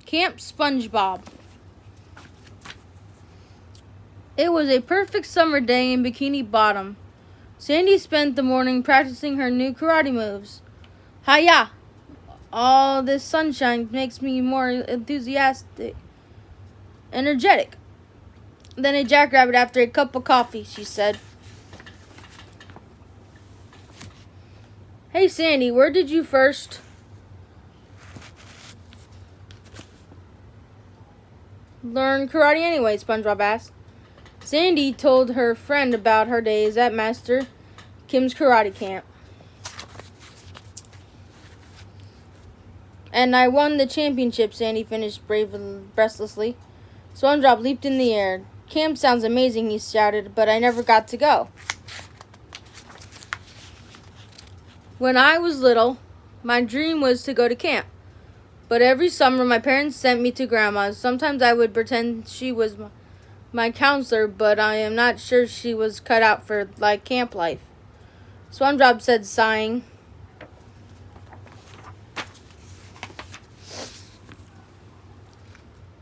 Camp SpongeBob. It was a perfect summer day in Bikini Bottom. Sandy spent the morning practicing her new karate moves. Hi-ya! All this sunshine makes me more enthusiastic, energetic than a jackrabbit after a cup of coffee, she said. Hey Sandy, where did you first learn karate anyway? SpongeBob asked. Sandy told her friend about her days at Master Kim's karate camp. And I won the championship, Sandy finished breathlessly. SpongeBob leaped in the air. Camp sounds amazing, he shouted, but I never got to go. When I was little, my dream was to go to camp. But every summer, my parents sent me to Grandma's. Sometimes I would pretend she was my counselor, but I am not sure she was cut out for camp life. SpongeBob said, sighing.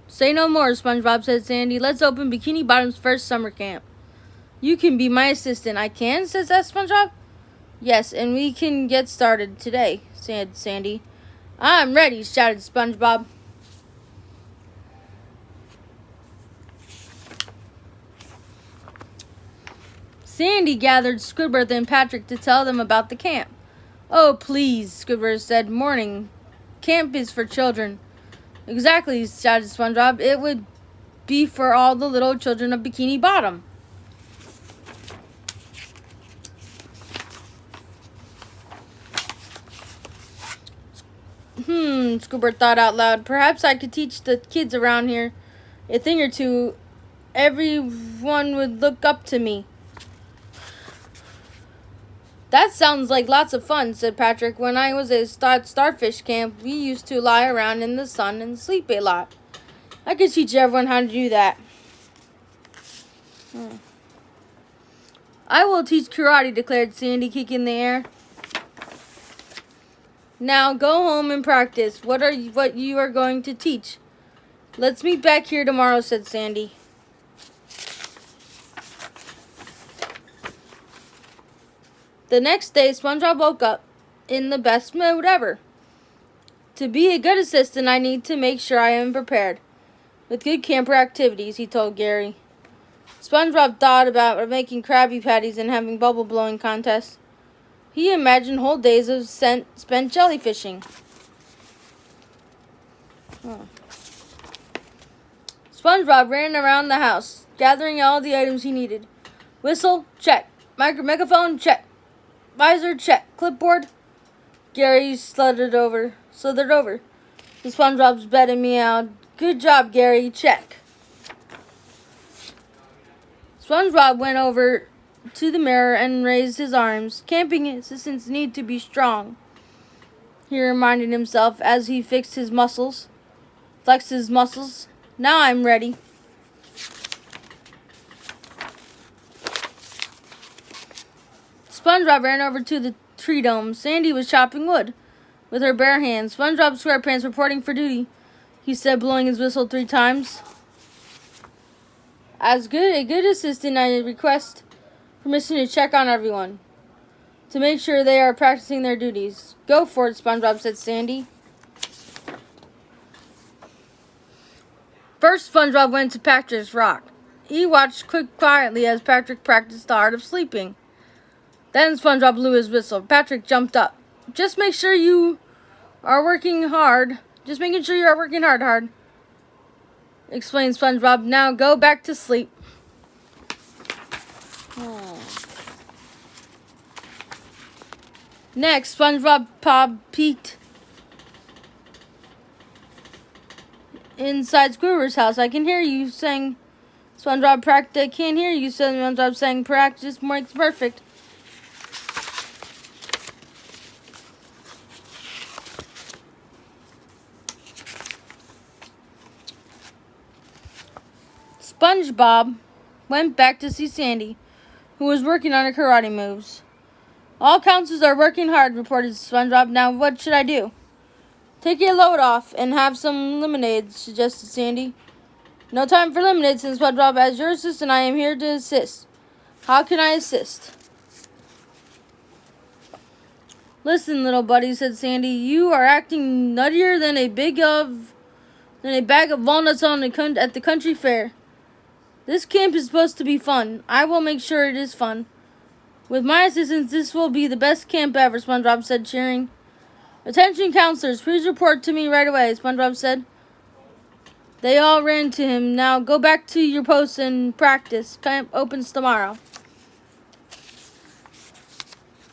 Say no more, SpongeBob said Sandy. Let's open Bikini Bottom's first summer camp. You can be my assistant. I can, says SpongeBob. Yes, and we can get started today, said Sandy. I'm ready, shouted SpongeBob. Sandy gathered Squidward and Patrick to tell them about the camp. Oh, please, Squidward said. Morning. Camp is for children. Exactly, shouted SpongeBob. It would be for all the little children of Bikini Bottom. Squidward thought out loud. Perhaps I could teach the kids around here a thing or two. Everyone would look up to me. That sounds like lots of fun, said Patrick. When I was at starfish camp, we used to lie around in the sun and sleep a lot. I could teach everyone how to do that. I will teach karate, declared Sandy, kicking the air. Now go home and practice. What you are going to teach? Let's meet back here tomorrow, said Sandy. The next day, SpongeBob woke up in the best mood ever. To be a good assistant, I need to make sure I am prepared with good camper activities, he told Gary. SpongeBob thought about making Krabby Patties and having bubble blowing contests. He imagined whole days of spent jellyfishing. SpongeBob ran around the house, gathering all the items he needed. Whistle, check. Megaphone, check. Visor, check. Clipboard. Gary slithered over to SpongeBob's bed and meowed. Good job, Gary. Check. SpongeBob went over to the mirror and raised his arms. Camping assistants need to be strong, he reminded himself as he flexed his muscles. Now I'm ready. SpongeBob ran over to the tree dome. Sandy was chopping wood with her bare hands. SpongeBob SquarePants reporting for duty, he said, blowing his whistle 3 times. As a good assistant, I request permission to check on everyone to make sure they are practicing their duties. Go for it, SpongeBob, said Sandy. First, SpongeBob went to Patrick's rock. He watched quietly as Patrick practiced the art of sleeping. Then SpongeBob blew his whistle. Patrick jumped up. Just making sure you are working hard, explained SpongeBob. Now go back to sleep. Next, SpongeBob peeked inside Squidward's house. I can hear you, sang SpongeBob. Practice. Can't hear you, said SpongeBob, saying practice makes perfect. SpongeBob went back to see Sandy, who was working on her karate moves. All counselors are working hard, reported SpongeBob. Now what should I do? Take your load off and have some lemonade, suggested Sandy. No time for lemonade, said SpongeBob. As your assistant, I am here to assist. How can I assist? Listen, little buddy, said Sandy. You are acting nuttier than a bag of walnuts at the country fair. This camp is supposed to be fun. I will make sure it is fun. With my assistance, this will be the best camp ever, SpongeBob said, cheering. Attention, counselors, please report to me right away, SpongeBob said. They all ran to him. Now go back to your posts and practice. Camp opens tomorrow.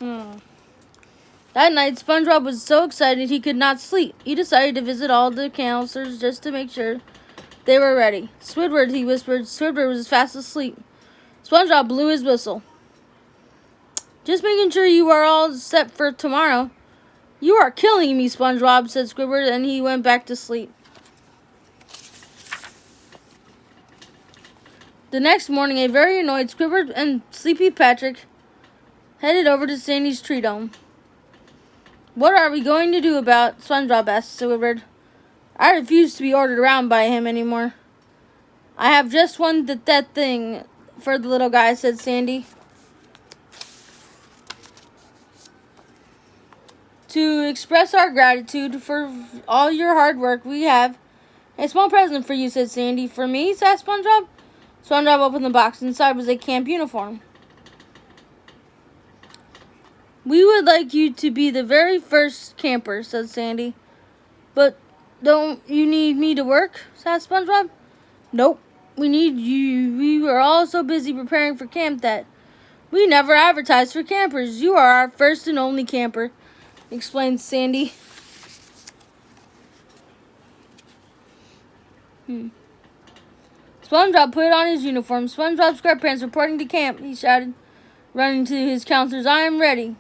That night, SpongeBob was so excited he could not sleep. He decided to visit all the counselors just to make sure they were ready. Squidward, he whispered. Squidward was fast asleep. SpongeBob blew his whistle. Just making sure you are all set for tomorrow. You are killing me, SpongeBob, said Squidward, and he went back to sleep. The next morning, a very annoyed Squidward and Sleepy Patrick headed over to Sandy's tree dome. What are we going to do about SpongeBob? Asked Squidward. I refuse to be ordered around by him anymore. I have just one that thing for the little guy, said Sandy. To express our gratitude for all your hard work, we have a small present for you, said Sandy. For me? Asked SpongeBob. SpongeBob opened the box. Inside was a camp uniform. We would like you to be the very first camper, said Sandy. But don't you need me to work? Asked SpongeBob. Nope. We need you. We were all so busy preparing for camp that we never advertised for campers. You are our first and only camper, explained Sandy. SpongeBob put on his uniform. SpongeBob SquarePants reporting to camp, he shouted, running to his counselors. I am ready.